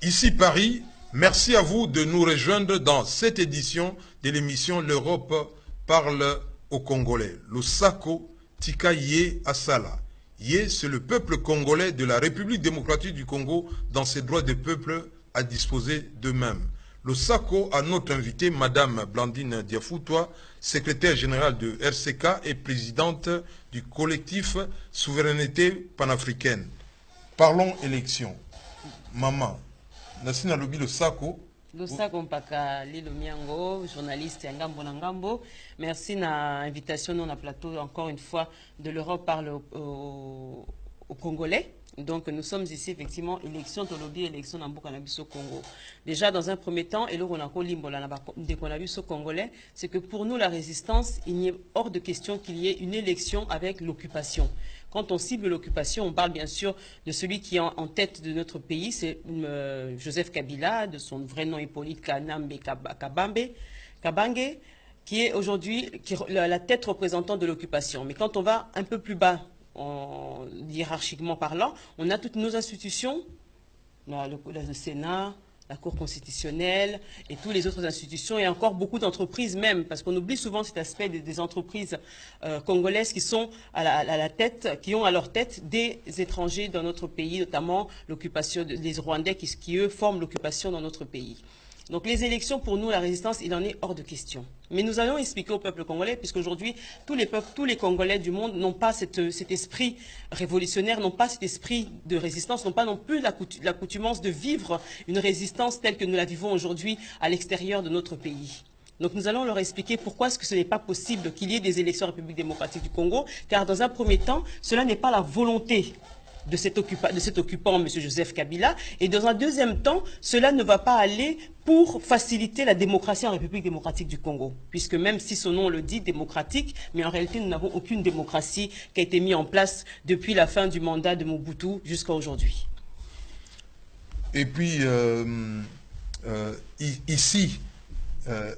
Ici Paris, merci à vous de nous rejoindre dans cette édition de l'émission L'Europe parle aux Congolais. Le Sako Tika Ye Asala. Ye, c'est le peuple congolais de la République démocratique du Congo dans ses droits de peuple à disposer d'eux-mêmes. Le Sako a notre invitée, Madame Blandine Diafoutoua, secrétaire générale de RCK et présidente du collectif Souveraineté panafricaine. Parlons élection. Maman, Nassina Lobi le Sako. Le Sako Mpaka Lilo Miango, journaliste à Ngambo Nangambo. Merci na invitation dans le plateau encore une fois de l'Europe parle aux Congolais. Donc nous sommes ici effectivement élection Tolobi, élection Nambo Canabiso Congo. Déjà dans un premier temps, et là on a des Canabiso congolais, c'est que pour nous la résistance, il n'y est hors de question qu'il y ait une élection avec l'occupation. Quand on cible l'occupation, on parle bien sûr de celui qui est en tête de notre pays, c'est Joseph Kabila, de son vrai nom Hippolyte Kanambe Kabange, qui est aujourd'hui la tête représentante de l'occupation. Mais quand on va un peu plus bas, hiérarchiquement parlant, on a toutes nos institutions, le Sénat, la Cour constitutionnelle et toutes les autres institutions et encore beaucoup d'entreprises même, parce qu'on oublie souvent cet aspect des entreprises congolaises qui sont à la tête, qui ont à leur tête des étrangers dans notre pays, notamment l'occupation des Rwandais qui eux forment l'occupation dans notre pays. Donc les élections, pour nous, la résistance, il en est hors de question. Mais nous allons expliquer au peuple congolais, puisqu'aujourd'hui, tous les Congolais du monde n'ont pas cet esprit révolutionnaire, n'ont pas cet esprit de résistance, n'ont pas non plus l'accoutumance de vivre une résistance telle que nous la vivons aujourd'hui à l'extérieur de notre pays. Donc nous allons leur expliquer pourquoi est-ce que ce n'est pas possible qu'il y ait des élections en République démocratique du Congo, car dans un premier temps, cela n'est pas la volonté de cet occupant, M. Joseph Kabila, et dans un deuxième temps, cela ne va pas aller pour faciliter la démocratie en République démocratique du Congo, puisque même si son nom le dit, démocratique, mais en réalité, nous n'avons aucune démocratie qui a été mise en place depuis la fin du mandat de Mobutu jusqu'à aujourd'hui. Et puis, ici,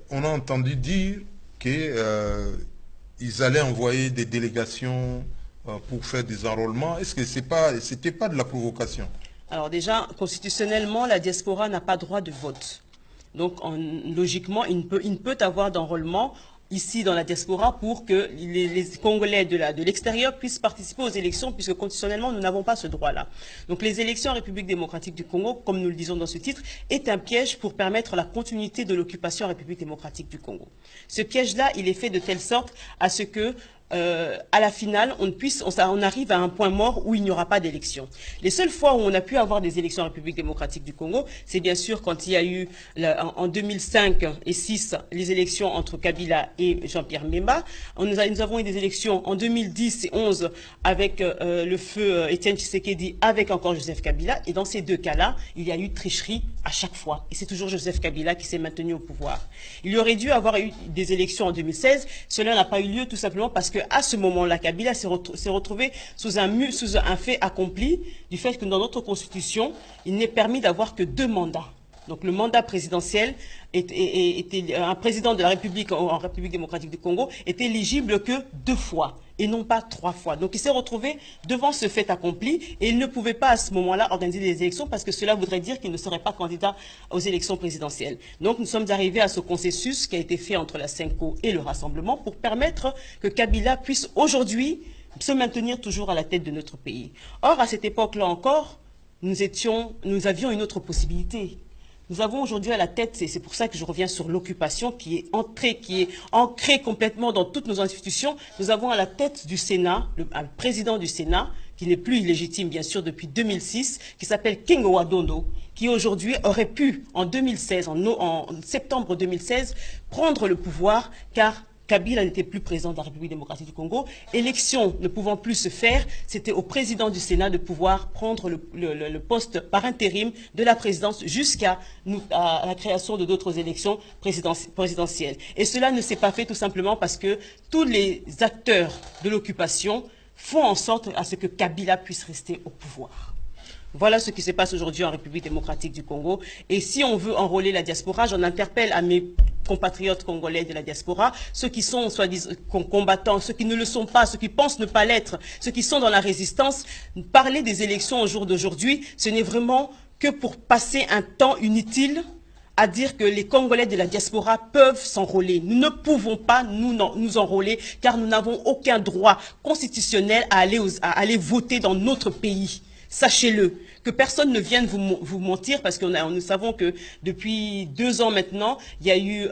on a entendu dire qu'ils allaient envoyer des délégations pour faire des enrôlements. Est-ce que c'était pas de la provocation? Alors déjà, constitutionnellement, la diaspora n'a pas droit de vote. Donc, logiquement, il ne peut avoir d'enrôlement ici dans la diaspora pour que les Congolais de l'extérieur puissent participer aux élections, puisque constitutionnellement, nous n'avons pas ce droit-là. Donc les élections en République démocratique du Congo, comme nous le disons dans ce titre, est un piège pour permettre la continuité de l'occupation en République démocratique du Congo. Ce piège-là, il est fait de telle sorte à ce que à la finale, on arrive à un point mort où il n'y aura pas d'élection. Les seules fois où on a pu avoir des élections en République démocratique du Congo, c'est bien sûr quand il y a eu en 2005 et 2006 les élections entre Kabila et Jean-Pierre Mbemba. Nous avons eu des élections en 2010 et 2011 avec le feu Étienne Tshisekedi, avec encore Joseph Kabila. Et dans ces deux cas-là, il y a eu tricherie à chaque fois. Et c'est toujours Joseph Kabila qui s'est maintenu au pouvoir. Il y aurait dû avoir eu des élections en 2016. Cela n'a pas eu lieu tout simplement parce que à ce moment-là, Kabila s'est retrouvé sous un fait accompli du fait que dans notre constitution, il n'est permis d'avoir que 2 mandats. Donc le mandat présidentiel, un président de la République en République démocratique du Congo est éligible que 2 fois et non pas 3 fois. Donc il s'est retrouvé devant ce fait accompli et il ne pouvait pas à ce moment-là organiser des élections parce que cela voudrait dire qu'il ne serait pas candidat aux élections présidentielles. Donc nous sommes arrivés à ce consensus qui a été fait entre la CENCO et le Rassemblement pour permettre que Kabila puisse aujourd'hui se maintenir toujours à la tête de notre pays. Or, à cette époque-là encore, nous avions une autre possibilité. Nous avons aujourd'hui à la tête, et c'est pour ça que je reviens sur l'occupation qui est ancrée complètement dans toutes nos institutions. Nous avons à la tête du Sénat, un président du Sénat, qui n'est plus illégitime bien sûr depuis 2006, qui s'appelle King Wadondo, qui aujourd'hui aurait pu en 2016, en septembre 2016, prendre le pouvoir car Kabila n'était plus président de la République démocratique du Congo. Élection ne pouvant plus se faire, c'était au président du Sénat de pouvoir prendre le poste par intérim de la présidence jusqu'à la création de d'autres élections présidentielles. Et cela ne s'est pas fait tout simplement parce que tous les acteurs de l'occupation font en sorte à ce que Kabila puisse rester au pouvoir. Voilà ce qui se passe aujourd'hui en République démocratique du Congo. Et si on veut enrôler la diaspora, j'en interpelle à mes compatriotes congolais de la diaspora, ceux qui sont soi-disant combattants, ceux qui ne le sont pas, ceux qui pensent ne pas l'être, ceux qui sont dans la résistance. Parler des élections au jour d'aujourd'hui, ce n'est vraiment que pour passer un temps inutile à dire que les Congolais de la diaspora peuvent s'enrôler. Nous ne pouvons pas nous enrôler car nous n'avons aucun droit constitutionnel à aller voter dans notre pays. Sachez-le, que personne ne vienne vous mentir parce que nous savons que depuis 2 ans maintenant, il y a eu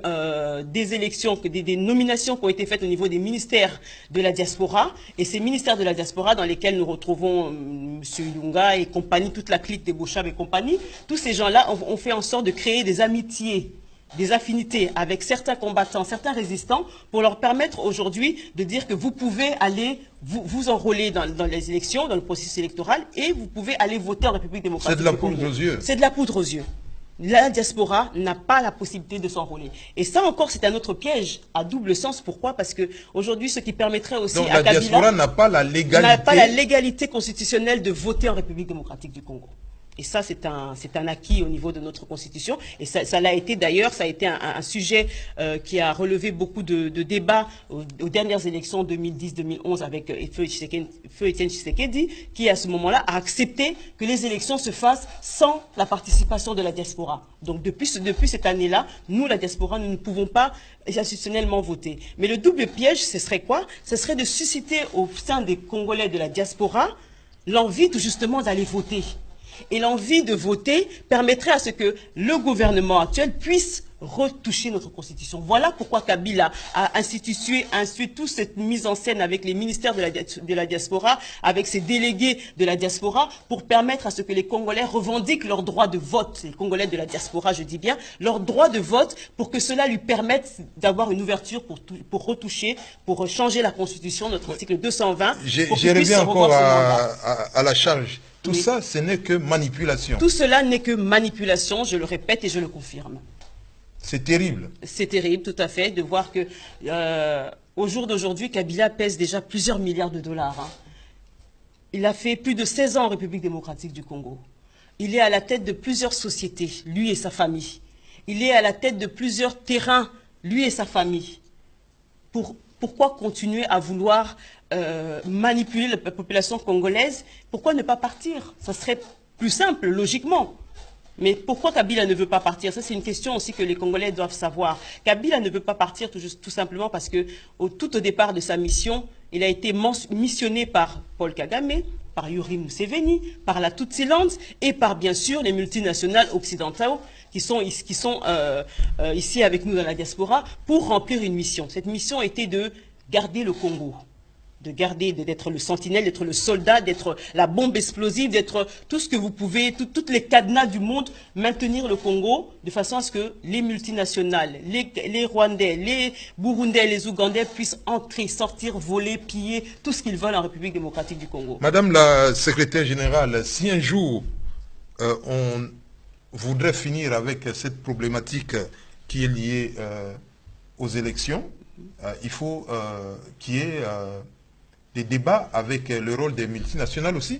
des élections, des nominations qui ont été faites au niveau des ministères de la diaspora. Et ces ministères de la diaspora dans lesquels nous retrouvons M. Yunga et compagnie, toute la clique des Bouchab et compagnie, tous ces gens-là ont fait en sorte de créer des amitiés, des affinités avec certains combattants, certains résistants, pour leur permettre aujourd'hui de dire que vous pouvez aller vous enrôler dans les élections, dans le processus électoral, et vous pouvez aller voter en République démocratique. C'est de la poudre aux yeux. C'est de la poudre aux yeux. La diaspora n'a pas la possibilité de s'enrôler. Et ça encore, c'est un autre piège à double sens. Pourquoi? Parce que aujourd'hui, ce qui permettrait aussi donc, à Kabila... la diaspora n'a pas la légalité... n'a pas la légalité constitutionnelle de voter en République démocratique du Congo. Et ça, c'est un acquis au niveau de notre Constitution. Et ça l'a été d'ailleurs, ça a été un sujet qui a relevé beaucoup de débats aux dernières élections 2010-2011 avec Feu Etienne Tshisekedi, qui à ce moment-là a accepté que les élections se fassent sans la participation de la diaspora. Donc depuis cette année-là, nous, la diaspora, nous ne pouvons pas institutionnellement voter. Mais le double piège, ce serait quoi? Ce serait de susciter au sein des Congolais de la diaspora l'envie tout justement d'aller voter. Et l'envie de voter permettrait à ce que le gouvernement actuel puisse retoucher notre constitution. Voilà pourquoi Kabila a institué toute cette mise en scène avec les ministères de la diaspora, avec ses délégués de la diaspora, pour permettre à ce que les Congolais revendiquent leur droit de vote. Les Congolais de la diaspora, je dis bien, leur droit de vote, pour que cela lui permette d'avoir une ouverture pour retoucher, pour changer la constitution, notre article 220. J'ai reviens encore à la charge. Tout ça, ce n'est que manipulation. Tout cela n'est que manipulation, je le répète et je le confirme. C'est terrible. C'est terrible, tout à fait, de voir que au jour d'aujourd'hui, Kabila pèse déjà plusieurs milliards de dollars. Hein. Il a fait plus de 16 ans en République démocratique du Congo. Il est à la tête de plusieurs sociétés, lui et sa famille. Il est à la tête de plusieurs terrains, lui et sa famille. Pourquoi continuer à vouloir manipuler la population congolaise? Pourquoi ne pas partir? Ça serait plus simple, logiquement. Mais pourquoi Kabila ne veut pas partir? Ça, c'est une question aussi que les Congolais doivent savoir. Kabila ne veut pas partir tout simplement parce que tout au départ de sa mission, il a été missionné par Paul Kagame, par Yoweri Museveni, par la Tutsiland et par, bien sûr, les multinationales occidentales qui sont ici avec nous dans la diaspora pour remplir une mission. Cette mission était de garder le Congo, d'être le sentinelle, d'être le soldat, d'être la bombe explosive, d'être tout ce que vous pouvez, toutes les cadenas du monde, maintenir le Congo de façon à ce que les multinationales, les Rwandais, les Burundais, les Ougandais puissent entrer, sortir, voler, piller, tout ce qu'ils veulent en République démocratique du Congo. Madame la secrétaire générale, si un jour on voudrait finir avec cette problématique qui est liée aux élections, il faut qu'il y ait des débats avec le rôle des multinationales aussi?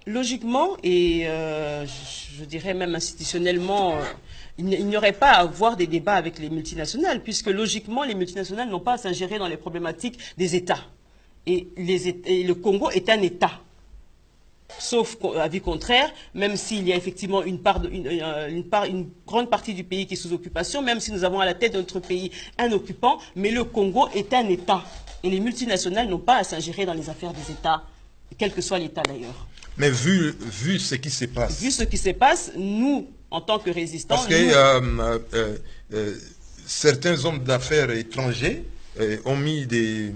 Logiquement, et je dirais même institutionnellement, il n'y aurait pas à avoir des débats avec les multinationales, puisque logiquement, les multinationales n'ont pas à s'ingérer dans les problématiques des États. Et le Congo est un État. Sauf avis contraire, même s'il y a effectivement une grande partie du pays qui est sous occupation, même si nous avons à la tête de notre pays un occupant, mais le Congo est un État. Et les multinationales n'ont pas à s'ingérer dans les affaires des États, quel que soit l'État d'ailleurs. Mais vu ce qui se passe... Vu ce qui se passe, nous, en tant que résistants... Parce que certains hommes d'affaires étrangers ont mis des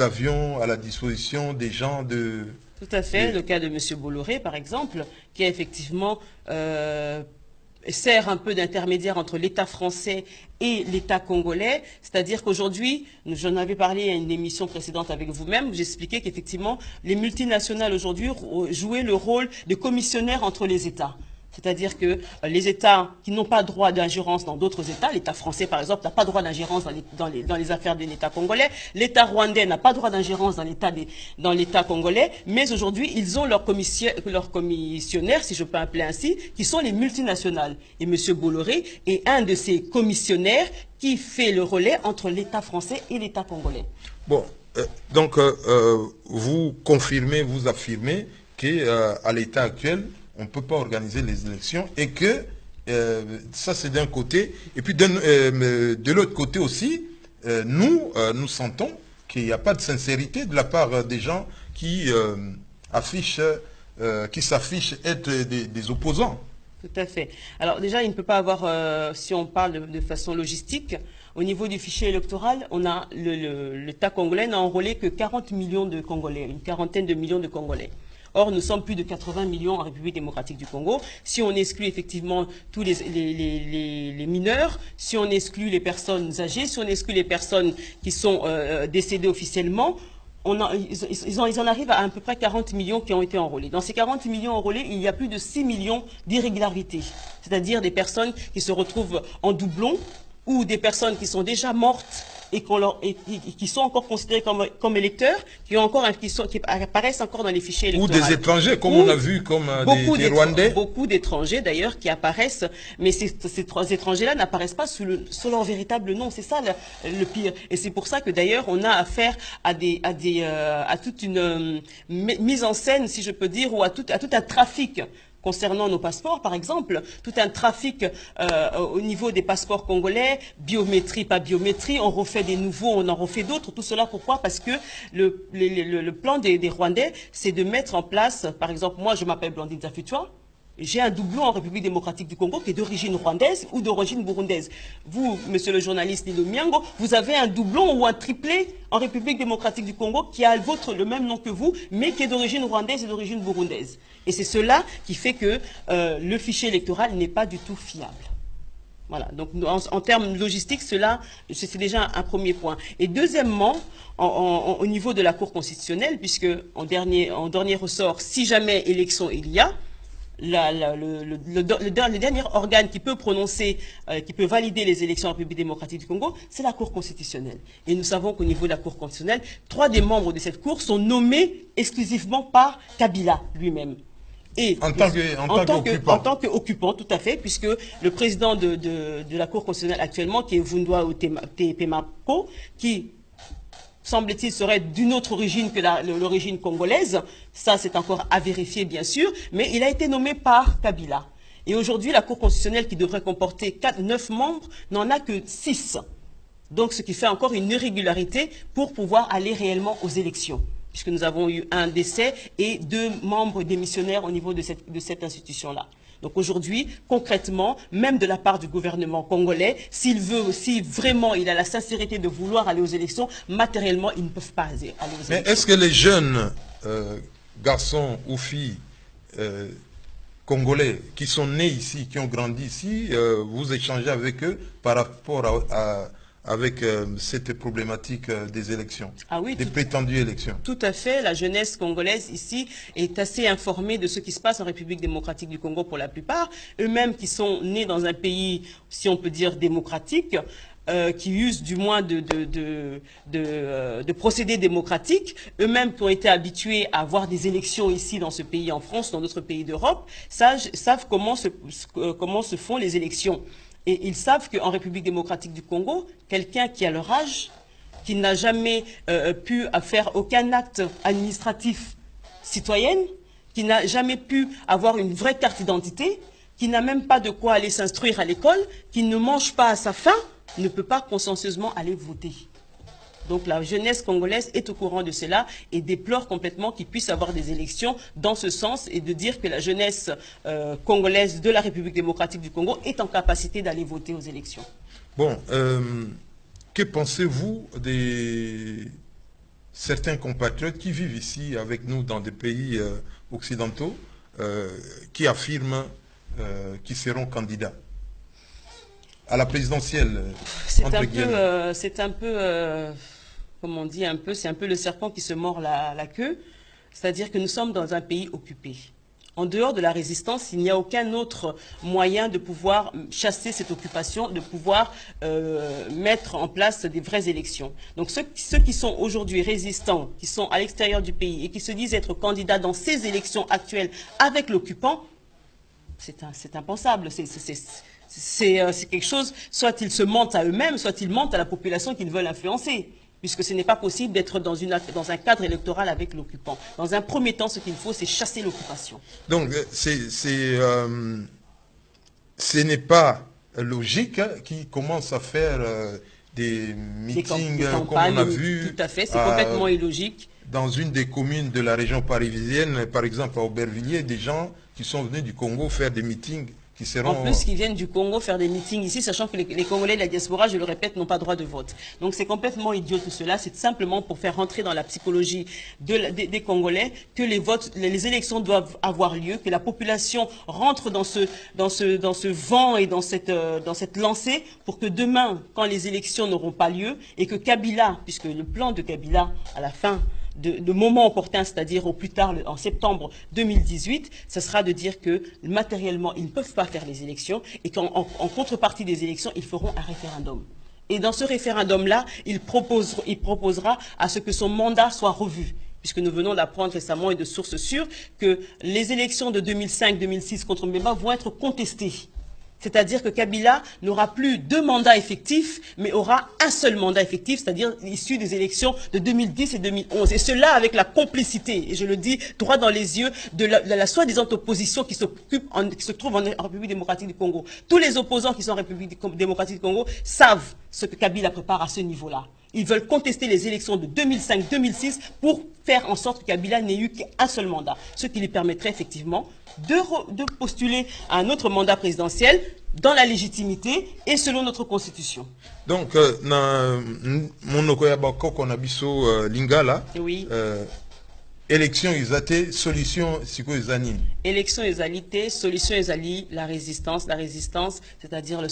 avions à la disposition des gens de... Tout à fait, le cas de M. Bolloré, par exemple, qui a effectivement sert un peu d'intermédiaire entre l'État français et l'État congolais. C'est-à-dire qu'aujourd'hui, j'en avais parlé à une émission précédente avec vous-même, j'expliquais qu'effectivement, les multinationales aujourd'hui jouaient le rôle de commissionnaires entre les États. C'est-à-dire que les États qui n'ont pas droit d'ingérence dans d'autres États, l'État français par exemple n'a pas droit d'ingérence dans les affaires de l'État congolais, l'État rwandais n'a pas droit d'ingérence dans l'État congolais, mais aujourd'hui ils ont leurs commissionnaires, si je peux appeler ainsi, qui sont les multinationales. Et M. Bolloré est un de ces commissionnaires qui fait le relais entre l'État français et l'État congolais. Bon, donc vous confirmez, vous affirmez qu'à l'état actuel, on ne peut pas organiser les élections et que ça c'est d'un côté. Et puis de l'autre côté aussi, nous sentons qu'il n'y a pas de sincérité de la part des gens qui s'affichent être des opposants. Tout à fait. Alors déjà, il ne peut pas avoir, si on parle de façon logistique, au niveau du fichier électoral, on a l'État congolais n'a enrôlé que 40 millions de Congolais, une quarantaine de millions de Congolais. Or, nous sommes plus de 80 millions en République démocratique du Congo. Si on exclut effectivement tous les mineurs, si on exclut les personnes âgées, si on exclut les personnes qui sont décédées officiellement, ils en arrivent à peu près 40 millions qui ont été enrôlés. Dans ces 40 millions enrôlés, il y a plus de 6 millions d'irrégularités, c'est-à-dire des personnes qui se retrouvent en doublon ou des personnes qui sont déjà mortes et qui sont encore considérés comme électeurs, qui apparaissent encore dans les fichiers électoraux. Ou des étrangers, comme on a vu, comme des Rwandais. Beaucoup d'étrangers, d'ailleurs, qui apparaissent, mais ces étrangers-là n'apparaissent pas sous leur véritable nom. C'est ça le pire. Et c'est pour ça que, d'ailleurs, on a affaire à toute une mise en scène, si je peux dire, ou à tout un trafic concernant nos passeports, par exemple, tout un trafic au niveau des passeports congolais, biométrie, pas biométrie, on refait des nouveaux, on en refait d'autres. Tout cela, pourquoi? Parce que le plan des Rwandais, c'est de mettre en place, par exemple, moi je m'appelle Blandine Zafutua, j'ai un doublon en République démocratique du Congo qui est d'origine rwandaise ou d'origine burundaise. Vous, monsieur le journaliste Lilo Miango, vous avez un doublon ou un triplé en République démocratique du Congo qui a le même nom que vous, mais qui est d'origine rwandaise et d'origine burundaise. Et c'est cela qui fait que le fichier électoral n'est pas du tout fiable. Voilà, donc en termes logistiques, c'est déjà un premier point. Et deuxièmement, au niveau de la Cour constitutionnelle, puisque en dernier ressort, si jamais élection il y a, le dernier organe qui peut prononcer, qui peut valider les élections en République démocratique du Congo, c'est la Cour constitutionnelle. Et nous savons qu'au niveau de la Cour constitutionnelle, 3 des membres de cette Cour sont nommés exclusivement par Kabila lui-même. Et en tant qu'occupant, tout à fait, puisque le président de la Cour constitutionnelle actuellement, qui est Vundwa Temako, qui semble-t-il, serait d'une autre origine que l'origine congolaise. Ça, c'est encore à vérifier, bien sûr. Mais il a été nommé par Kabila. Et aujourd'hui, la Cour constitutionnelle, qui devrait comporter 9 membres, n'en a que 6. Donc, ce qui fait encore une irrégularité pour pouvoir aller réellement aux élections. Puisque nous avons eu un décès et 2 membres démissionnaires au niveau de cette institution-là. Donc aujourd'hui, concrètement, même de la part du gouvernement congolais, si vraiment il a la sincérité de vouloir aller aux élections, matériellement, ils ne peuvent pas aller aux élections. Mais est-ce que les jeunes garçons ou filles congolais qui sont nés ici, qui ont grandi ici, vous échangez avec eux par rapport avec cette problématique des élections, des prétendues élections? Tout à fait. La jeunesse congolaise ici est assez informée de ce qui se passe en République démocratique du Congo pour la plupart. Eux-mêmes qui sont nés dans un pays, si on peut dire, démocratique, qui usent du moins de procédés démocratiques, eux-mêmes qui ont été habitués à avoir des élections ici dans ce pays, en France, dans d'autres pays d'Europe, savent comment se font les élections. Et ils savent qu'en République démocratique du Congo, quelqu'un qui a leur âge, qui n'a jamais pu faire aucun acte administratif citoyen, qui n'a jamais pu avoir une vraie carte d'identité, qui n'a même pas de quoi aller s'instruire à l'école, qui ne mange pas à sa faim, ne peut pas consensueusement aller voter. Donc la jeunesse congolaise est au courant de cela et déplore complètement qu'il puisse avoir des élections dans ce sens et de dire que la jeunesse congolaise de la République démocratique du Congo est en capacité d'aller voter aux élections. Bon, que pensez-vous de certains compatriotes qui vivent ici avec nous dans des pays occidentaux qui affirment qu'ils seront candidats à la présidentielle? C'est un peu comme on dit c'est un peu le serpent qui se mord la queue. C'est-à-dire que nous sommes dans un pays occupé. En dehors de la résistance, il n'y a aucun autre moyen de pouvoir chasser cette occupation, de pouvoir mettre en place des vraies élections. Donc ceux qui sont aujourd'hui résistants, qui sont à l'extérieur du pays et qui se disent être candidats dans ces élections actuelles avec l'occupant, c'est impensable. C'est quelque chose, soit ils se mentent à eux-mêmes, soit ils mentent à la population qu'ils veulent influencer. puisque ce n'est pas possible d'être dans un cadre électoral avec l'occupant. Dans un premier temps, ce qu'il faut, c'est chasser l'occupation. Donc, ce n'est pas logique qui commence à faire des meetings, comme on a vu. Tout à fait, c'est complètement illogique. Dans une des communes de la région parisienne, par exemple à Aubervilliers, des gens qui sont venus du Congo faire des meetings. En plus, qui viennent du Congo faire des meetings ici, sachant que les Congolais de la diaspora, je le répète, n'ont pas droit de vote. Donc c'est complètement idiot tout cela. C'est simplement pour faire rentrer dans la psychologie des Congolais que les élections doivent avoir lieu, que la population rentre dans ce vent et dans cette lancée, pour que demain, quand les élections n'auront pas lieu, et que Kabila, puisque le plan de Kabila, à la fin de moment opportun, c'est-à-dire au plus tard en septembre 2018, ce sera de dire que matériellement, ils ne peuvent pas faire les élections et qu'en contrepartie des élections, ils feront un référendum. Et dans ce référendum-là, il proposera à ce que son mandat soit revu. Puisque nous venons d'apprendre récemment et de sources sûres que les élections de 2005-2006 contre Mbemba vont être contestées. C'est-à-dire que Kabila n'aura plus 2 mandats effectifs, mais aura un seul mandat effectif, c'est-à-dire issu des élections de 2010 et 2011. Et cela avec la complicité, et je le dis droit dans les yeux, de la soi-disant opposition qui se trouve en République démocratique du Congo. Tous les opposants qui sont en République démocratique du Congo savent ce que Kabila prépare à ce niveau-là. Ils veulent contester les élections de 2005-2006 pour faire en sorte que Kabila n'ait eu qu'un seul mandat. Ce qui lui permettrait effectivement de postuler à un autre mandat présidentiel dans la légitimité et selon notre constitution. Donc, Lingala, oui. Élection exaltée, solution psycho-exanine. Élection exaltée, solution exaltée, la résistance, c'est-à-dire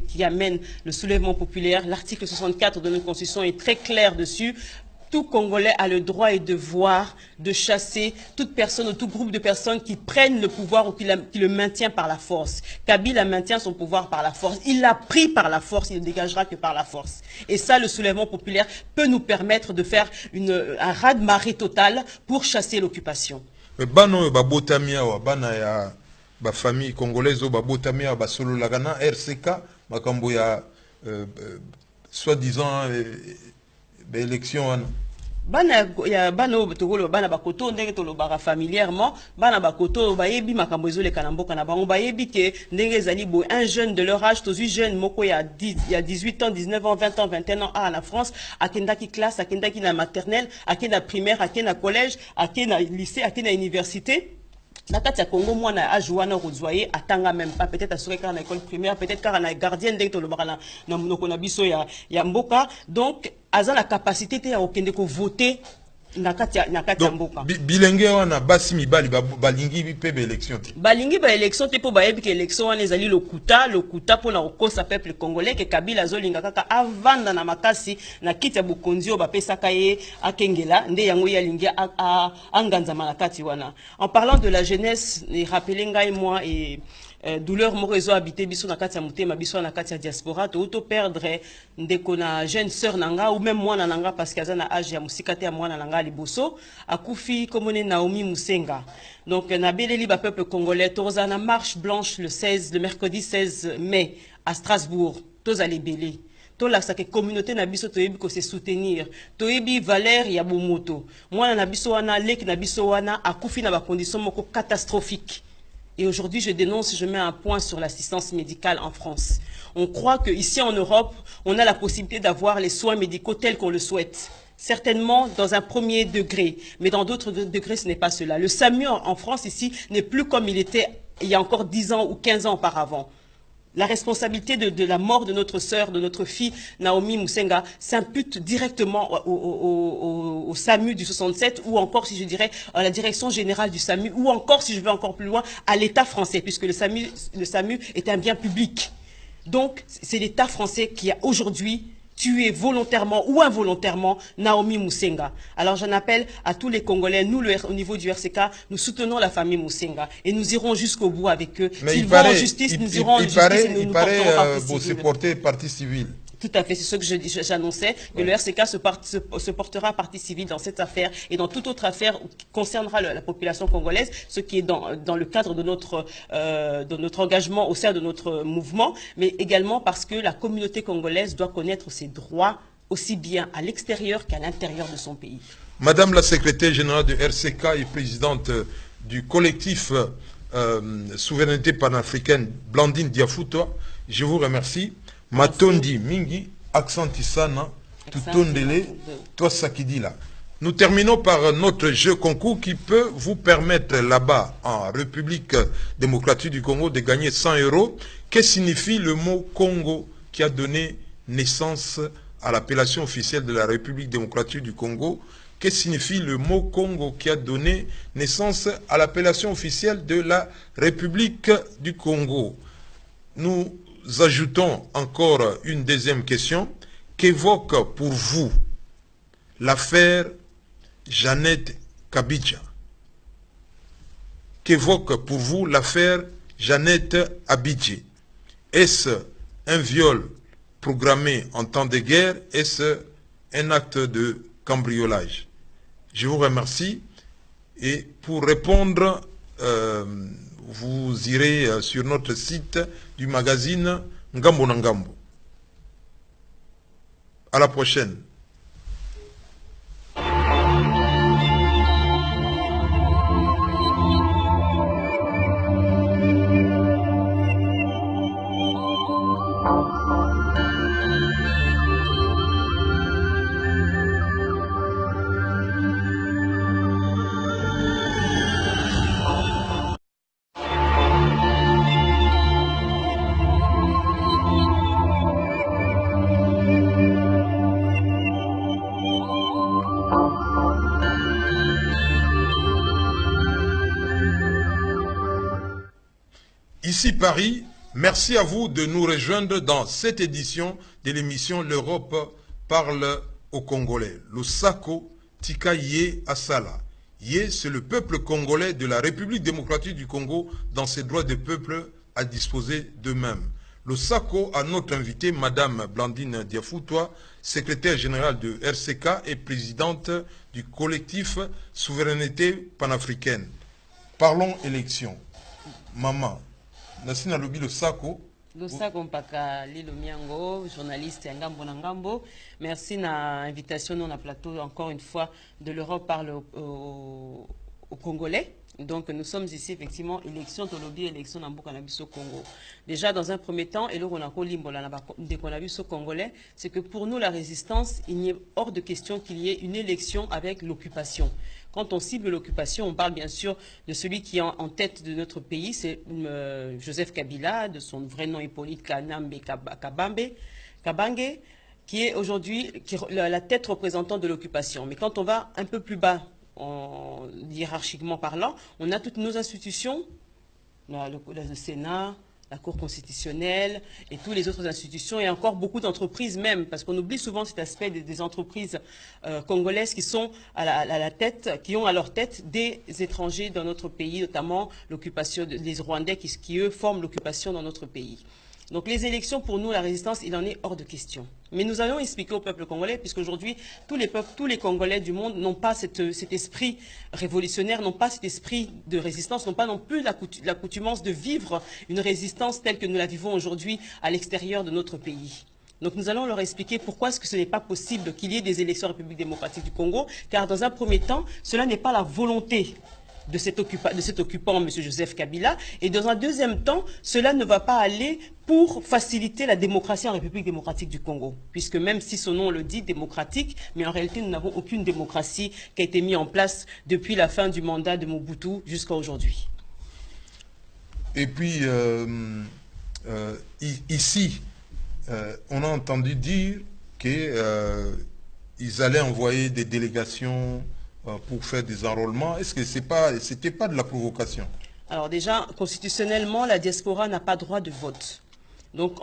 qui amène le soulèvement populaire. L'article 64 de notre constitution est très clair dessus. Tout Congolais a le droit et devoir de chasser toute personne ou tout groupe de personnes qui prennent le pouvoir ou qui le maintient par la force. Kabila maintient son pouvoir par la force. Il l'a pris par la force, il ne dégagera que par la force. Et ça, le soulèvement populaire peut nous permettre de faire un raz-de-marée total pour chasser l'occupation. Famille congolaise, RCK, soi-disant élection. Bana togolo bana bakoto ndenge tolobaka familièrement bana bakoto bayebi makambo ezoleka na mboka na bango bayebi ke ndenge ezali bo un jeune de leur âge tous jeune moko il y a 18 ans 19 ans 20 ans 21 ans à la France akendaki classe akendaki na maternelle akenda primaire akenda collège akenda lycée akenda université. Nakati ya Congo mwana âge wana rozwaye atanga même pas peut-être assuré car na école primaire peut-être car na gardien ndenge tolobaka na monoko na biso ya mboka donc aza la capacité te ya okende ko voter nakati ya mboka bilenge wana basi mibali balingi pe ba élection te balingi ba élection te po bayebi ke élection wana ezali lokuta pona kokosa peuple congolais ke Kabila zolinga kaka avanda na makasi na kiti ya bokonzi o bapesaka ye akengela nde yango yalingi anganzama na kati wana. En parlant de la jeunesse, rappelez ngai moi et douleur moko habité biso na kati ya mutema biso na kati ya diaspora to perdre ndeko na jeune sœur nanga ou même mwana nanga parce que azana âge ya musika te ya mwana nanga liboso akufi komone Naomi Musenga. Donc na beleli ba peuple congolais toza na marche blanche le mercredi 16 mai à Strasbourg tozali belé tolakisa ke communauté na biso toyebi ko se soutenir toyebi valeur ya bomoto mwana na biso wana leki na biso wana akufi na ba conditions moko catastrophiques. Et aujourd'hui, je dénonce, je mets un point sur l'assistance médicale en France. On croit qu'ici en Europe, on a la possibilité d'avoir les soins médicaux tels qu'on le souhaite. Certainement dans un premier degré, mais dans d'autres degrés, ce n'est pas cela. Le SAMU en France ici n'est plus comme il était il y a encore 10 ans ou 15 ans auparavant. La responsabilité de la mort de notre sœur, de notre fille Naomi Musenga s'impute directement au SAMU du 67 ou encore, si je dirais, à la direction générale du SAMU ou encore, si je vais encore plus loin, à l'État français, puisque le SAMU est un bien public. Donc, c'est l'État français qui a aujourd'hui tué volontairement ou involontairement Naomi Musenga. Alors j'en appelle à tous les Congolais, nous au niveau du RCK, nous soutenons la famille Musenga et nous irons jusqu'au bout avec eux. Mais s'ils vont en justice, nous irons en justice et nous porterons partie civile. Porter partie civile. Tout à fait, c'est ce que j'annonçais, que le RCK se portera partie civile dans cette affaire et dans toute autre affaire qui concernera la population congolaise, ce qui est dans le cadre de notre engagement au sein de notre mouvement, mais également parce que la communauté congolaise doit connaître ses droits aussi bien à l'extérieur qu'à l'intérieur de son pays. Madame la secrétaire générale de RCK et présidente du collectif Souveraineté panafricaine, Blandine Diafoutoa, je vous remercie. Matondi Mingi, Accentisana, Tutondele, toi Sakidila. Nous terminons par notre jeu concours qui peut vous permettre là-bas, en République démocratique du Congo, de gagner 100 €. Que signifie le mot Congo qui a donné naissance à l'appellation officielle de la République démocratique du Congo? Que signifie le mot Congo qui a donné naissance à l'appellation officielle de la République du Congo? Nous ajoutons encore une deuxième question. Qu'évoque pour vous l'affaire Jeannette Kabidja? Qu'évoque pour vous l'affaire Jeannette Abidji? Est-ce un viol programmé en temps de guerre? Est-ce un acte de cambriolage? Je vous remercie et pour répondre, vous irez sur notre site du magazine Ngambo na Ngambo. À la prochaine. Ici Paris, merci à vous de nous rejoindre dans cette édition de l'émission L'Europe parle aux Congolais. Lusako Tika Ye Asala. Ye, c'est le peuple congolais de la République démocratique du Congo dans ses droits de peuple à disposer d'eux-mêmes. Lusako a notre invité, Madame Blandine Diafoutoa, secrétaire générale de RCK et présidente du collectif Souveraineté panafricaine. Parlons élection. Maman. Nasina Lobi Lusako. Lusako Mpaka Lilo Miango, journaliste à Ngambo na Ngambo. Merci na invitation dans la plateau encore une fois de l'Europe parle aux Congolais. Donc nous sommes ici effectivement élection de lobby, élection dans Bukanabiso Congo. Déjà dans un premier temps, et là on a au Congolais, c'est que pour nous la résistance, il n'y est hors de question qu'il y ait une élection avec l'occupation. Quand on cible l'occupation, on parle bien sûr de celui qui est en tête de notre pays, c'est Joseph Kabila, de son vrai nom Hippolyte Kanambe Kabange, qui est aujourd'hui la tête représentante de l'occupation. Mais quand on va un peu plus bas, hiérarchiquement parlant, on a toutes nos institutions, le Sénat, la Cour constitutionnelle et toutes les autres institutions et encore beaucoup d'entreprises même, parce qu'on oublie souvent cet aspect des entreprises congolaises qui sont à la tête, qui ont à leur tête des étrangers dans notre pays, notamment l'occupation des Rwandais qui eux forment l'occupation dans notre pays. Donc les élections, pour nous, la résistance, il en est hors de question. Mais nous allons expliquer au peuple congolais, puisqu'aujourd'hui, tous les Congolais du monde n'ont pas cet esprit révolutionnaire, n'ont pas cet esprit de résistance, n'ont pas non plus l'accoutumance de vivre une résistance telle que nous la vivons aujourd'hui à l'extérieur de notre pays. Donc nous allons leur expliquer pourquoi est-ce que ce n'est pas possible qu'il y ait des élections en République démocratique du Congo, car dans un premier temps, cela n'est pas la volonté de cet occupant, M. Joseph Kabila. Et dans un deuxième temps, cela ne va pas aller pour faciliter la démocratie en République démocratique du Congo. Puisque même si son nom le dit, démocratique, mais en réalité, nous n'avons aucune démocratie qui a été mise en place depuis la fin du mandat de Mobutu jusqu'à aujourd'hui. Et puis, ici, on a entendu dire qu'ils allaient envoyer des délégations pour faire des enrôlements. Est-ce que c'était pas de la provocation? Alors déjà, constitutionnellement, la diaspora n'a pas droit de vote. Donc,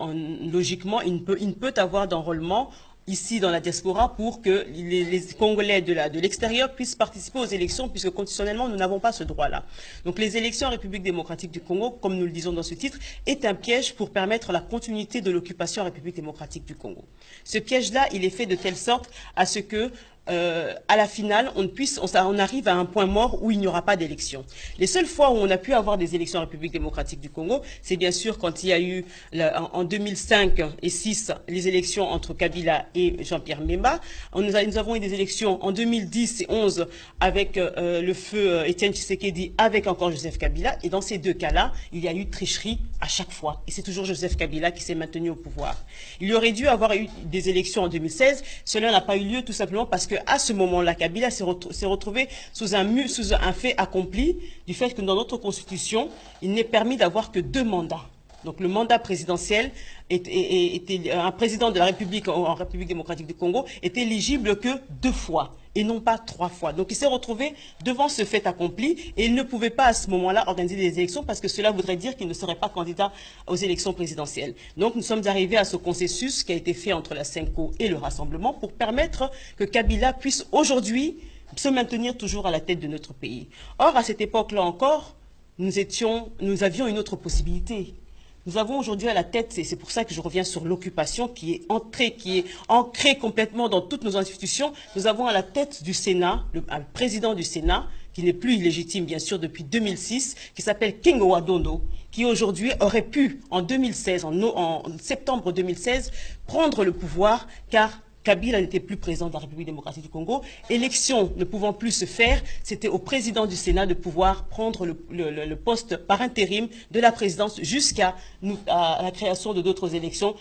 logiquement, il ne peut avoir d'enrôlement ici dans la diaspora pour que les Congolais de l'extérieur puissent participer aux élections, puisque constitutionnellement, nous n'avons pas ce droit-là. Donc les élections en République démocratique du Congo, comme nous le disons dans ce titre, est un piège pour permettre la continuité de l'occupation en République démocratique du Congo. Ce piège-là, il est fait de telle sorte à ce que à la finale, on arrive à un point mort où il n'y aura pas d'élection. Les seules fois où on a pu avoir des élections en République démocratique du Congo, c'est bien sûr quand il y a eu, en 2005 et 2006, les élections entre Kabila et Jean-Pierre Mbemba. Nous avons eu des élections en 2010 et 2011 avec le feu Étienne Tshisekedi, avec encore Joseph Kabila. Et dans ces deux cas-là, il y a eu tricherie à chaque fois. Et c'est toujours Joseph Kabila qui s'est maintenu au pouvoir. Il y aurait dû avoir eu des élections en 2016. Cela n'a pas eu lieu tout simplement parce qu'à ce moment-là, Kabila s'est retrouvé sous un fait accompli du fait que dans notre Constitution, il n'est permis d'avoir que 2 mandats. Donc le mandat présidentiel, un président de la République en République démocratique du Congo est éligible que 2 fois et non pas 3 fois. Donc il s'est retrouvé devant ce fait accompli et il ne pouvait pas à ce moment-là organiser des élections parce que cela voudrait dire qu'il ne serait pas candidat aux élections présidentielles. Donc nous sommes arrivés à ce consensus qui a été fait entre la CENCO et le Rassemblement pour permettre que Kabila puisse aujourd'hui se maintenir toujours à la tête de notre pays. Or, à cette époque-là encore, nous avions une autre possibilité. Nous avons aujourd'hui à la tête, et c'est pour ça que je reviens sur l'occupation qui est ancrée complètement dans toutes nos institutions. Nous avons à la tête du Sénat, un président du Sénat, qui n'est plus illégitime bien sûr depuis 2006, qui s'appelle Kingo Wadondo, qui aujourd'hui aurait pu en 2016, en septembre 2016, prendre le pouvoir car Kabila n'était plus président de la République démocratique du Congo. Élection ne pouvant plus se faire, c'était au président du Sénat de pouvoir prendre le poste par intérim de la présidence jusqu'à la création de d'autres élections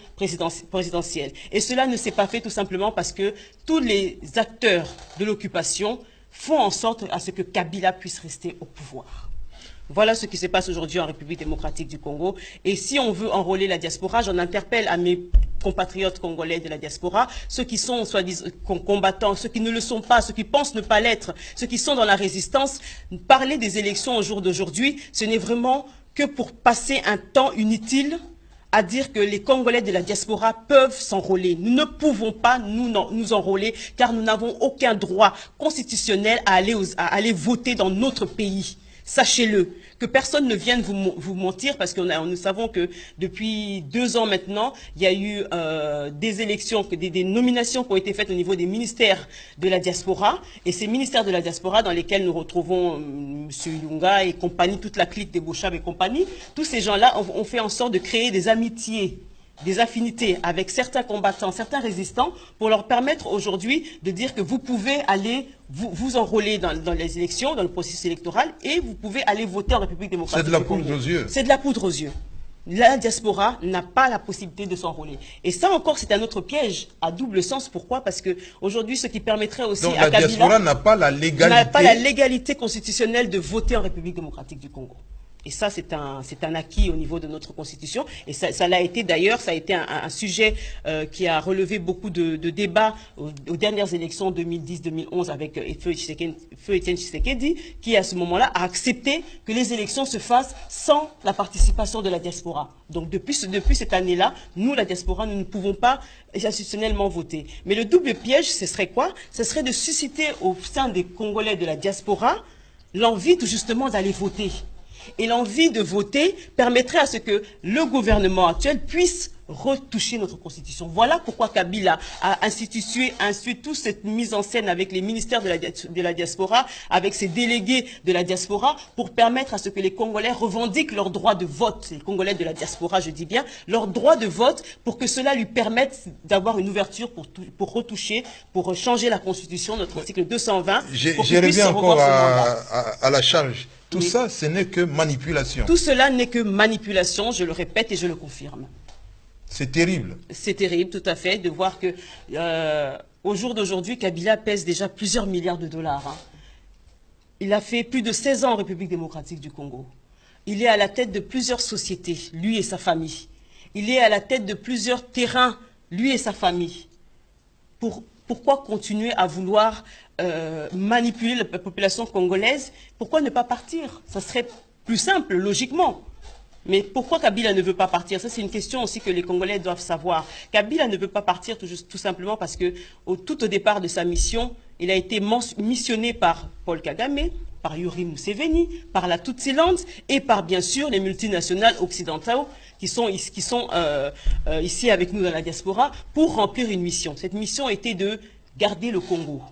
présidentielles. Et cela ne s'est pas fait tout simplement parce que tous les acteurs de l'occupation font en sorte à ce que Kabila puisse rester au pouvoir. Voilà ce qui se passe aujourd'hui en République démocratique du Congo. Et si on veut enrôler la diaspora, j'en interpelle à mes compatriotes congolais de la diaspora, ceux qui sont soi-disant combattants, ceux qui ne le sont pas, ceux qui pensent ne pas l'être, ceux qui sont dans la résistance. Parler des élections au jour d'aujourd'hui, ce n'est vraiment que pour passer un temps inutile à dire que les Congolais de la diaspora peuvent s'enrôler. Nous ne pouvons pas nous enrôler car nous n'avons aucun droit constitutionnel à aller voter dans notre pays. Sachez-le, que personne ne vienne vous mentir parce que nous savons que depuis 2 ans maintenant, il y a eu des élections, des nominations qui ont été faites au niveau des ministères de la diaspora. Et ces ministères de la diaspora dans lesquels nous retrouvons M. Ilunga et compagnie, toute la clique des Bouchab et compagnie, tous ces gens-là ont fait en sorte de créer des amitiés, des affinités avec certains combattants, certains résistants, pour leur permettre aujourd'hui de dire que vous pouvez aller vous enrôler dans les élections, dans le processus électoral, et vous pouvez aller voter en République démocratique. C'est de la poudre aux yeux. C'est de la poudre aux yeux. La diaspora n'a pas la possibilité de s'enrôler. Et ça encore, c'est un autre piège à double sens. Pourquoi? Parce que aujourd'hui, ce qui permettrait aussi donc à Kabila... la diaspora n'a pas la légalité... n'a pas la légalité constitutionnelle de voter en République démocratique du Congo. Et ça, c'est un acquis au niveau de notre Constitution. Et ça l'a été d'ailleurs, ça a été un sujet qui a relevé beaucoup de débats aux dernières élections 2010-2011 avec Feu Étienne Tshisekedi, qui à ce moment-là a accepté que les élections se fassent sans la participation de la diaspora. Donc depuis cette année-là, nous, la diaspora, nous ne pouvons pas institutionnellement voter. Mais le double piège, ce serait quoi? Ce serait de susciter au sein des Congolais de la diaspora l'envie tout justement d'aller voter. Et l'envie de voter permettrait à ce que le gouvernement actuel puisse retoucher notre Constitution. Voilà pourquoi Kabila a institué toute cette mise en scène avec les ministères de la diaspora, avec ses délégués de la diaspora, pour permettre à ce que les Congolais revendiquent leur droit de vote, les Congolais de la diaspora, je dis bien, leur droit de vote, pour que cela lui permette d'avoir une ouverture pour retoucher, pour changer la Constitution, notre article 220. Je reviens encore à la charge. Tout ça, ce n'est que manipulation. Tout cela n'est que manipulation, je le répète et je le confirme. C'est terrible. C'est terrible, tout à fait, de voir que au jour d'aujourd'hui, Kabila pèse déjà plusieurs milliards de dollars. Hein. Il a fait plus de 16 ans en République démocratique du Congo. Il est à la tête de plusieurs sociétés, lui et sa famille. Il est à la tête de plusieurs terrains, lui et sa famille. Pourquoi continuer à vouloir manipuler la population congolaise? Pourquoi ne pas partir? Ça serait plus simple, logiquement. Mais pourquoi Kabila ne veut pas partir? Ça, c'est une question aussi que les Congolais doivent savoir. Kabila ne veut pas partir tout simplement parce que tout au départ de sa mission, il a été missionné par Paul Kagame, par Yoweri Museveni, par la Tutsi-Land et par, bien sûr, les multinationales occidentales qui sont ici avec nous dans la diaspora pour remplir une mission. Cette mission était de garder le Congo.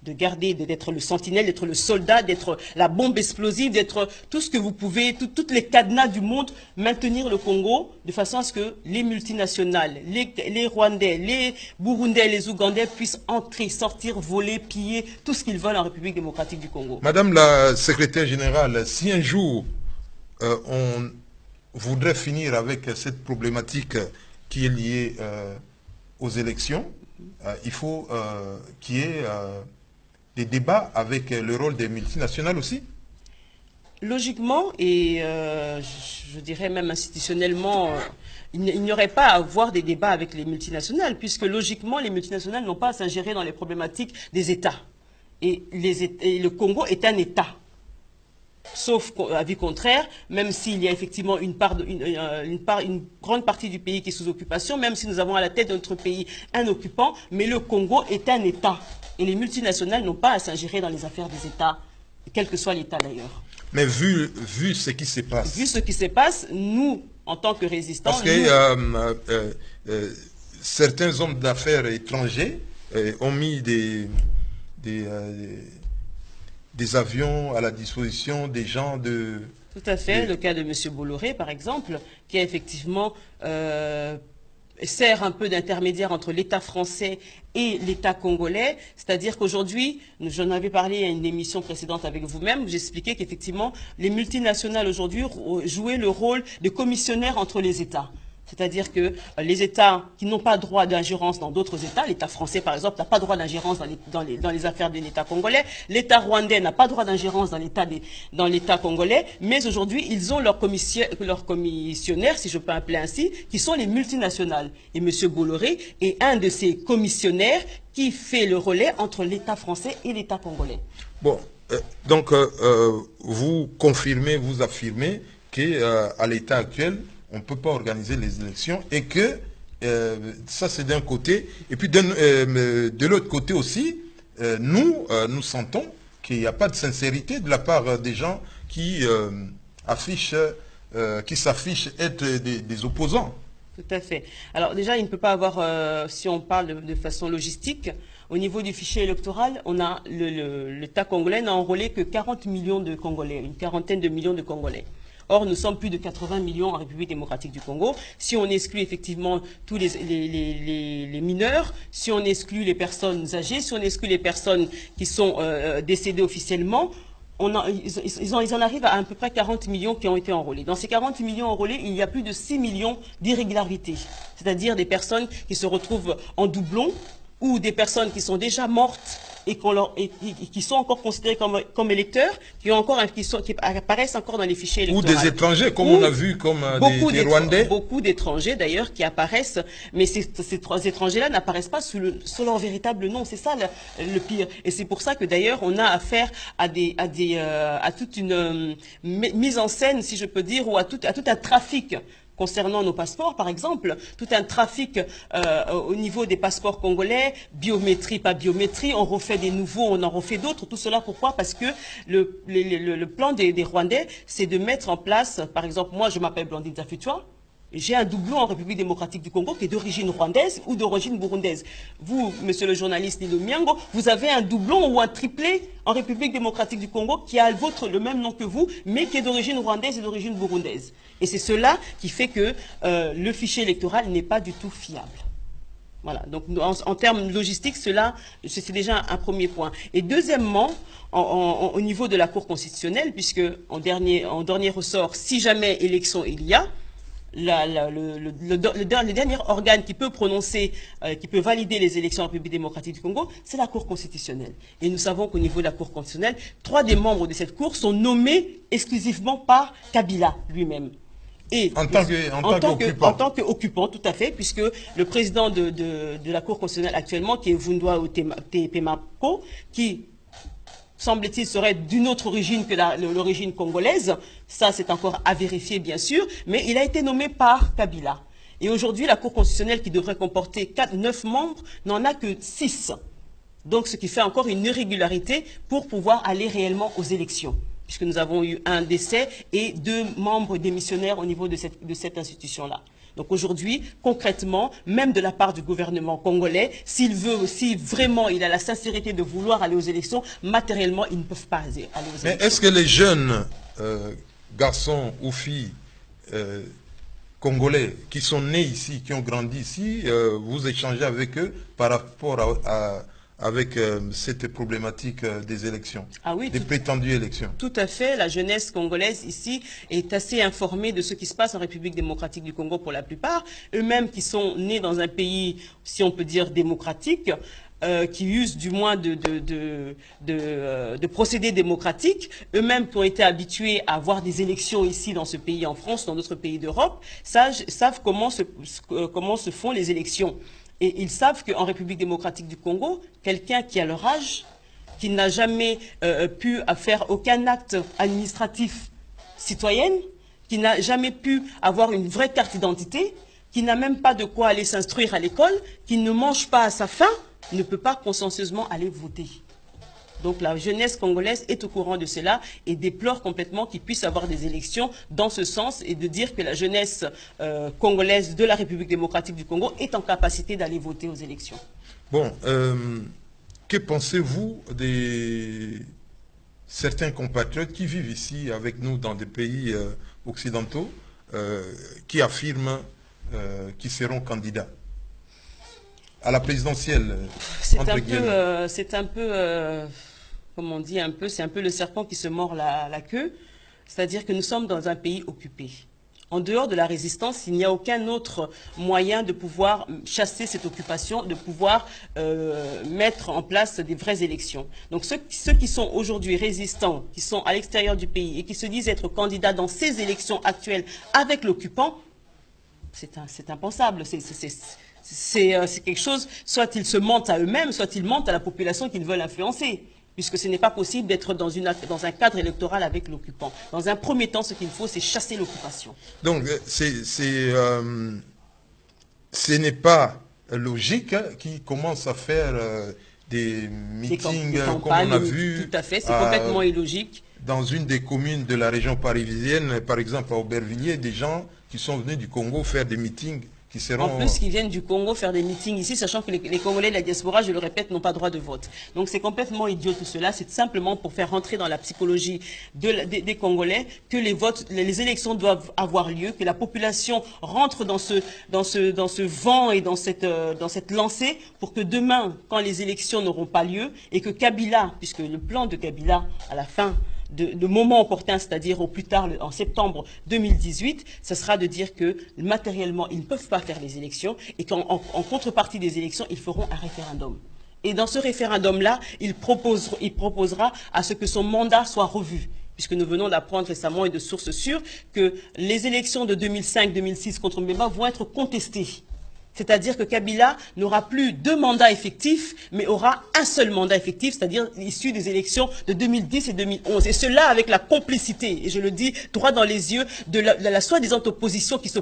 de garder, d'être le sentinelle, d'être le soldat, d'être la bombe explosive, d'être tout ce que vous pouvez, toutes les cadenas du monde, maintenir le Congo de façon à ce que les multinationales, les Rwandais, les Burundais, les Ougandais puissent entrer, sortir, voler, piller, tout ce qu'ils veulent en République démocratique du Congo. Madame la secrétaire générale, si un jour on voudrait finir avec cette problématique qui est liée aux élections, il faut qu'il y ait des débats avec le rôle des multinationales aussi? Logiquement, et je dirais même institutionnellement, il n'y aurait pas à avoir des débats avec les multinationales, puisque logiquement, les multinationales n'ont pas à s'ingérer dans les problématiques des États. Et le Congo est un État. Sauf avis contraire, même s'il y a effectivement une grande partie du pays qui est sous occupation, même si nous avons à la tête de notre pays un occupant, mais le Congo est un État. Et les multinationales n'ont pas à s'ingérer dans les affaires des États, quel que soit l'État d'ailleurs. Mais vu ce qui se passe... Vu ce qui se passe, nous, en tant que résistants... Parce que certains hommes d'affaires étrangers ont mis des avions à la disposition des gens de... Tout à fait, le cas de M. Bolloré, par exemple, qui a effectivement sert un peu d'intermédiaire entre l'État français et l'État congolais. C'est-à-dire qu'aujourd'hui, j'en avais parlé à une émission précédente avec vous-même, où j'expliquais qu'effectivement, les multinationales aujourd'hui jouaient le rôle de commissionnaires entre les États. C'est-à-dire que les États qui n'ont pas droit d'ingérence dans d'autres États, l'État français par exemple n'a pas droit d'ingérence dans les affaires de l'État congolais, l'État rwandais n'a pas droit d'ingérence dans l'État congolais, mais aujourd'hui ils ont leurs commissionnaires, si je peux appeler ainsi, qui sont les multinationales. Et M. Bolloré est un de ces commissionnaires qui fait le relais entre l'État français et l'État congolais. Bon, donc vous confirmez, vous affirmez qu'à l'état actuel, on ne peut pas organiser les élections et que ça c'est d'un côté. Et puis de l'autre côté aussi, nous sentons qu'il n'y a pas de sincérité de la part des gens qui s'affichent être des opposants. Tout à fait. Alors déjà, il ne peut pas avoir, si on parle de façon logistique, au niveau du fichier électoral, on a l'État congolais n'a enrôlé que 40 millions de Congolais, une quarantaine de millions de Congolais. Or, nous sommes plus de 80 millions en République démocratique du Congo. Si on exclut effectivement tous les mineurs, si on exclut les personnes âgées, si on exclut les personnes qui sont décédées officiellement, ils en arrivent à peu près 40 millions qui ont été enrôlés. Dans ces 40 millions enrôlés, il y a plus de 6 millions d'irrégularités. C'est-à-dire des personnes qui se retrouvent en doublon ou des personnes qui sont déjà mortes et qui sont encore considérés comme électeurs, qui apparaissent encore dans les fichiers électoraux. Ou des étrangers, comme on a vu, comme des Rwandais. Beaucoup d'étrangers, d'ailleurs, qui apparaissent, mais ces étrangers-là n'apparaissent pas sous leur véritable nom. C'est ça le pire. Et c'est pour ça que, d'ailleurs, on a affaire à toute une mise en scène, si je peux dire, ou à tout un trafic concernant nos passeports, par exemple, tout un trafic au niveau des passeports congolais, biométrie, pas biométrie, on refait des nouveaux, on en refait d'autres. Tout cela, pourquoi? Parce que le plan des Rwandais, c'est de mettre en place, par exemple, moi je m'appelle Blandine Tafutua, j'ai un doublon en République démocratique du Congo qui est d'origine rwandaise ou d'origine burundaise. Vous, monsieur le journaliste Lilo Miango, vous avez un doublon ou un triplé en République démocratique du Congo qui a le même nom que vous, mais qui est d'origine rwandaise et d'origine burundaise. Et c'est cela qui fait que le fichier électoral n'est pas du tout fiable. Voilà, donc en termes logistiques, cela, c'est déjà un premier point. Et deuxièmement, au niveau de la Cour constitutionnelle, puisque en dernier ressort, si jamais élection il y a, le dernier organe qui peut prononcer, qui peut valider les élections en République démocratique du Congo, c'est la Cour constitutionnelle. Et nous savons qu'au niveau de la Cour constitutionnelle, 3 des membres de cette Cour sont nommés exclusivement par Kabila lui-même. Et en tant qu'occupant, tout à fait, puisque le président de la Cour constitutionnelle actuellement, qui est Vundwa Tepemako, qui semble-t-il, serait d'une autre origine que l'origine congolaise. Ça, c'est encore à vérifier, bien sûr. Mais il a été nommé par Kabila. Et aujourd'hui, la Cour constitutionnelle, qui devrait comporter 9 membres, n'en a que 6. Donc, ce qui fait encore une irrégularité pour pouvoir aller réellement aux élections. Puisque nous avons eu un décès et 2 membres démissionnaires au niveau de cette institution-là. Donc aujourd'hui, concrètement, même de la part du gouvernement congolais, s'il veut, si vraiment il a la sincérité de vouloir aller aux élections, matériellement, ils ne peuvent pas aller aux élections. Mais est-ce que les jeunes garçons ou filles congolais qui sont nés ici, qui ont grandi ici, vous échangez avec eux par rapport avec cette problématique des élections, des prétendues élections? Tout à fait. La jeunesse congolaise ici est assez informée de ce qui se passe en République démocratique du Congo pour la plupart. Eux-mêmes qui sont nés dans un pays, si on peut dire, démocratique, qui usent du moins de procédés démocratiques, eux-mêmes qui ont été habitués à avoir des élections ici dans ce pays, en France, dans d'autres pays d'Europe, savent comment se font les élections. Et ils savent qu'en République démocratique du Congo, quelqu'un qui a leur âge, qui n'a jamais pu faire aucun acte administratif citoyen, qui n'a jamais pu avoir une vraie carte d'identité, qui n'a même pas de quoi aller s'instruire à l'école, qui ne mange pas à sa faim, ne peut pas consensueusement aller voter. Donc la jeunesse congolaise est au courant de cela et déplore complètement qu'il puisse avoir des élections dans ce sens et de dire que la jeunesse congolaise de la République démocratique du Congo est en capacité d'aller voter aux élections. Bon, que pensez-vous de certains compatriotes qui vivent ici avec nous dans des pays occidentaux qui affirment qu'ils seront candidats à la présidentielle? C'est un peu, comme on dit c'est un peu le serpent qui se mord la queue. C'est-à-dire que nous sommes dans un pays occupé. En dehors de la résistance, il n'y a aucun autre moyen de pouvoir chasser cette occupation, de pouvoir mettre en place des vraies élections. Donc ceux qui sont aujourd'hui résistants, qui sont à l'extérieur du pays et qui se disent être candidats dans ces élections actuelles avec l'occupant, c'est impensable. C'est quelque chose, soit ils se mentent à eux-mêmes, soit ils mentent à la population qu'ils veulent influencer. Puisque ce n'est pas possible d'être dans un cadre électoral avec l'occupant. Dans un premier temps, ce qu'il faut, c'est chasser l'occupation. Donc, ce n'est pas logique qu'ils commencent à faire des meetings comme on a vu. Tout à fait, c'est complètement illogique. Dans une des communes de la région parisienne, par exemple à Aubervilliers, des gens qui sont venus du Congo faire des meetings. En plus, qui viennent du Congo faire des meetings ici, sachant que les Congolais de la diaspora, je le répète, n'ont pas droit de vote. Donc c'est complètement idiot tout cela. C'est simplement pour faire rentrer dans la psychologie des Congolais que les élections doivent avoir lieu, que la population rentre dans ce vent et dans cette lancée pour que demain, quand les élections n'auront pas lieu, et que Kabila, puisque le plan de Kabila, à la fin, de moment opportun, c'est-à-dire au plus tard en septembre 2018, ce sera de dire que matériellement, ils ne peuvent pas faire les élections et qu'en contrepartie des élections, ils feront un référendum. Et dans ce référendum-là, il proposera à ce que son mandat soit revu. Puisque nous venons d'apprendre récemment et de sources sûres que les élections de 2005-2006 contre Mbemba vont être contestées. C'est-à-dire que Kabila n'aura plus 2 mandats effectifs, mais aura un seul mandat effectif, c'est-à-dire issu des élections de 2010 et 2011. Et cela avec la complicité, et je le dis droit dans les yeux, de la soi-disant opposition qui se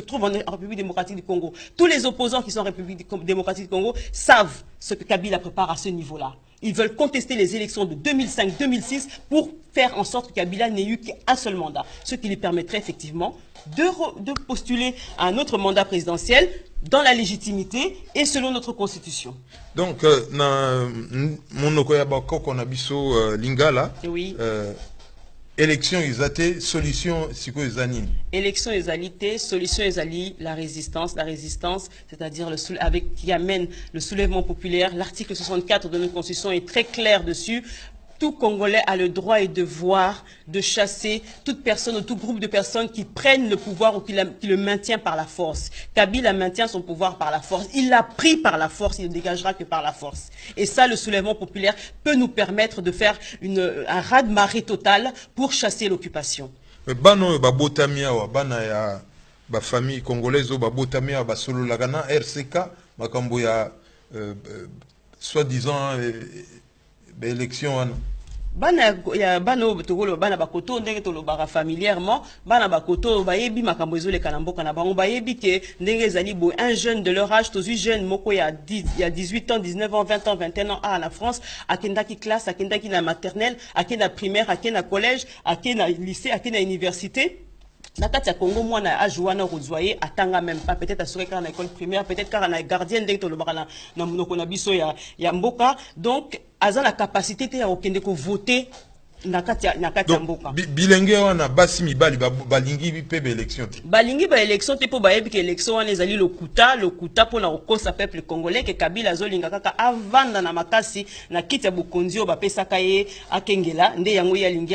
trouve en République démocratique du Congo. Tous les opposants qui sont en République démocratique du Congo savent ce que Kabila prépare à ce niveau-là. Ils veulent contester les élections de 2005-2006 pour faire en sorte que Kabila n'ait eu qu'un seul mandat. Ce qui lui permettrait effectivement de postuler à un autre mandat présidentiel dans la légitimité et selon notre constitution. Donc, Lingala, oui. Élection exaltée, solution psycho-exanine. Élection exaltée, solution exalée, la résistance, c'est-à-dire qui amène le soulèvement populaire. L'article 64 de notre constitution est très clair dessus. Tout Congolais a le droit et devoir de chasser toute personne ou tout groupe de personnes qui prennent le pouvoir ou qui le maintient par la force. Kabila maintient son pouvoir par la force. Il l'a pris par la force, il ne dégagera que par la force. Et ça, le soulèvement populaire peut nous permettre de faire un raz-de-marée total pour chasser l'occupation. Famille congolaise, RCK, soi-disant élection. Bana togolo bana bakoto ndenge tolobaka familièrement bana bakoto bayebi makambo ezoleka na mboka na bango bayebi ke ndenge ezali bo un jeune de leur âge tozu jeune moko il y a 18 ans 19 ans 20 ans 21 ans à la France akendaki classe akendaki na maternelle akenda primaire akenda collège akenda lycée akenda université Nakati ya Congo mwana ajuana rozoyer atanga même pas peut-être assuré car na école primaire peut-être car na gardien ndenge to lobaka na monoko na biso ya mboka donc aza la capacité te ya okende ko voter nakati ya mboka bilenge wana basi mibali balingi pe ba élection te balingi ba élection te po ba yebi ke élection wana ezali lokuta pona okosa peuple congolais ke Kabila azolinga kaka avanda na makasi na kiti ya bokonzi o bapesaka ye akengela nde yango ya lingi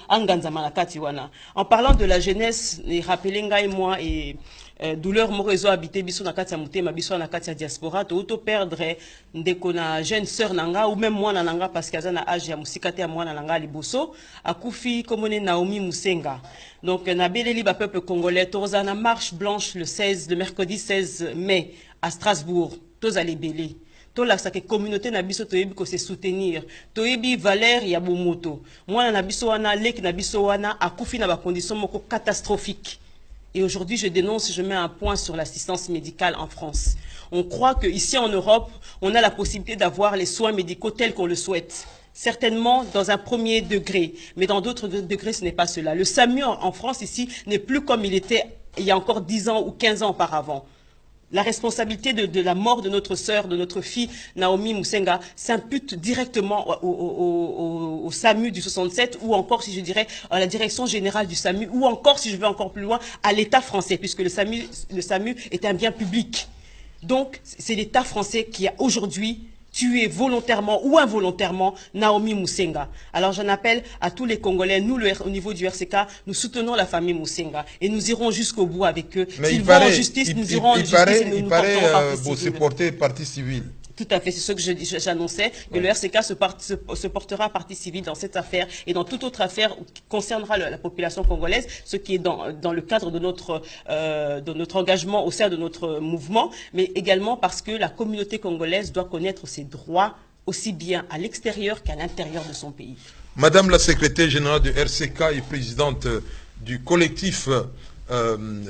anganzama na kati wana. En parlant de la jeunesse, rappelez ngai moi et douleur moko ezo habité biso na kati ya mutema biso na kati ya diaspora to auto perdre ndeko na jeune sœur nanga ou même mwana nanga parce que na âge ya musika te ya mwana nanga liboso akufi komone Naomi Musenga. Donc na beleli ba peuple congolais toza na marche blanche le mercredi 16 mai à Strasbourg toza les belé to la sa communauté na biso toyebi ko se soutenir toyebi valeur ya bomoto mwana na biso wana lek na biso wana akufi na ba conditions moko catastrophiques. Et aujourd'hui, je dénonce, je mets un point sur l'assistance médicale en France. On croit qu'ici en Europe, on a la possibilité d'avoir les soins médicaux tels qu'on le souhaite. Certainement dans un premier degré, mais dans d'autres degrés, ce n'est pas cela. Le SAMU en France ici n'est plus comme il était il y a encore 10 ans ou 15 ans auparavant. La responsabilité de la mort de notre sœur, de notre fille Naomi Musenga s'impute directement au SAMU du 67 ou encore, si je dirais, à la direction générale du SAMU ou encore, si je vais encore plus loin, à l'État français, puisque le SAMU est un bien public. Donc, c'est l'État français qui a aujourd'hui tué volontairement ou involontairement Naomi Musenga. Alors j'en appelle à tous les Congolais, nous au niveau du RCK, nous soutenons la famille Musenga et nous irons jusqu'au bout avec eux. S'ils vont en justice, nous irons en justice et nous porterons se porter partie civile. Tout à fait, c'est ce que j'annonçais, que le RCK se portera partie civile dans cette affaire et dans toute autre affaire qui concernera la population congolaise, ce qui est dans le cadre de notre engagement au sein de notre mouvement, mais également parce que la communauté congolaise doit connaître ses droits aussi bien à l'extérieur qu'à l'intérieur de son pays. Madame la secrétaire générale du RCK et présidente du collectif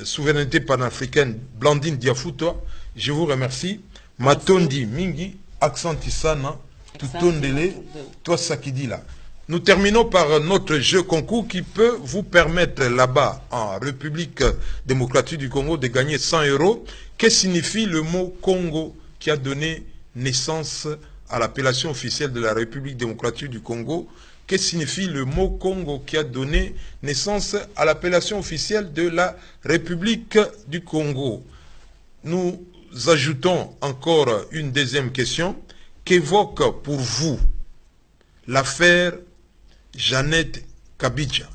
Souveraineté panafricaine, Blandine Diafouto, je vous remercie. Matondi Mingi, accenti sana, tutondele, toi sakidila. Nous terminons par notre jeu concours qui peut vous permettre là-bas, en République démocratique du Congo, de gagner 100 €. Qu'est-ce que signifie le mot Congo qui a donné naissance à l'appellation officielle de la République démocratique du Congo? Qu'est-ce que signifie le mot Congo qui a donné naissance à l'appellation officielle de la République du Congo? Nous ajoutons encore une deuxième question. Qu'évoque pour vous l'affaire Jeannette Kabidja?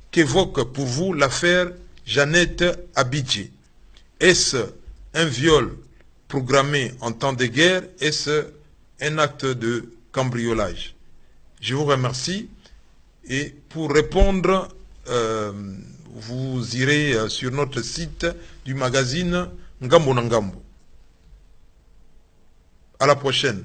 Qu'évoque pour vous l'affaire Jeannette Abidji? Est-ce un viol programmé en temps de guerre? Est-ce un acte de cambriolage? Je vous remercie. Et pour répondre, vous irez sur notre site du magazine Ngambo na Ngambo. À la prochaine.